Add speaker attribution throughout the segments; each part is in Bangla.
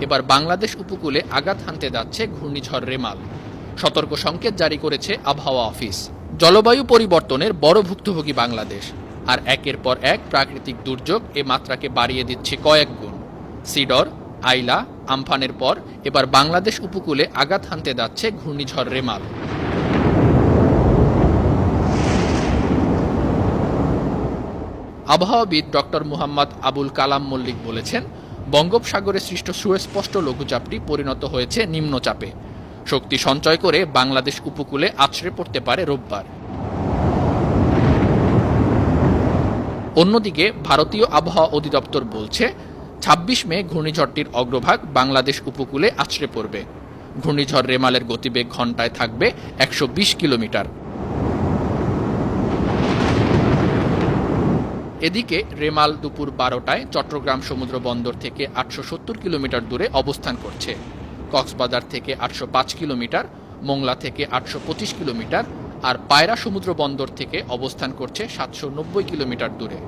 Speaker 1: এবার বাংলাদেশ উপকূলে আঘাত হানতে যাচ্ছে ঘূর্ণিঝড় রেমাল। সতর্ক সংকেত জারি করেছে আবহাওয়া অফিস। জলবায়ু পরিবর্তনের বড় ভুক্তভোগী বাংলাদেশ, আর একের পর এক প্রাকৃতিক দুর্যোগ এ মাত্রাকে বাড়িয়ে দিচ্ছে কয়েক গুণ। সিডর, আইলা, আমফানের পর এবার বাংলাদেশ উপকূলে আঘাত হানতে যাচ্ছে ঘূর্ণিঝড় রেমাল। আবহাওয়াবিদ ডক্টর মুহাম্মদ আবুল কালাম মল্লিক বলেছেন, বঙ্গোপসাগরে সৃষ্ট সুস্পষ্ট লঘুচাপটি পরিণত হয়েছে নিম্নচাপে। শক্তি সঞ্চয় করে বাংলাদেশ উপকূলে আছড়ে পড়তে পারে রোববার। অন্যদিকে ভারতীয় আবহাওয়া অধিদপ্তর বলছে, ২৬ মে ঘূর্ণিঝড়টির অগ্রভাগ বাংলাদেশ উপকূলে আছড়ে পড়বে। ঘূর্ণিঝড় রেমালের গতিবেগ ঘণ্টায় থাকবে ১২০ কিলোমিটার। এদিকে রেমাল দুপুর ১২টায় চট্টগ্রাম সমুদ্র বন্দর থেকে ৮৭০ কিলোমিটার দূরে অবস্থান করছে। কক্সবাজার থেকে ৮০৫ কিলোমিটার, মোংলা থেকে ৮২৫ কিলোমিটার আর পায়রা সমুদ্র বন্দর থেকে অবস্থান করছে ৭৯০ কিলোমিটার দূরে।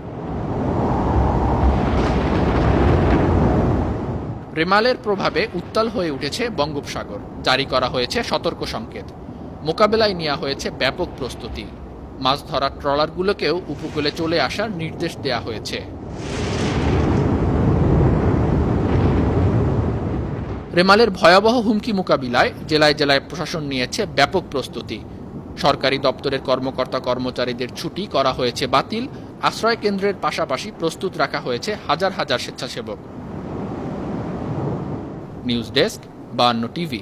Speaker 1: রেমালের প্রভাবে উত্তাল হয়ে উঠেছে বঙ্গোপসাগর। জারি করা হয়েছে সতর্ক সংকেত। মোকাবেলায় নেওয়া হয়েছে ব্যাপক প্রস্তুতি। মাছ ধরার ট্রলারগুলোকেও উপকূলে চলে আসার নির্দেশ দেয়া হয়েছে। রেমালের ভয়াবহ হুমকি মোকাবিলায় জেলায় জেলায় প্রশাসন নিয়েছে ব্যাপক প্রস্তুতি। সরকারি দপ্তরের কর্মকর্তা কর্মচারীদের ছুটি করা হয়েছে বাতিল। আশ্রয় কেন্দ্রের পাশাপাশি প্রস্তুত রাখা হয়েছে হাজার হাজার স্বেচ্ছাসেবক। News desk, ৫২ TV.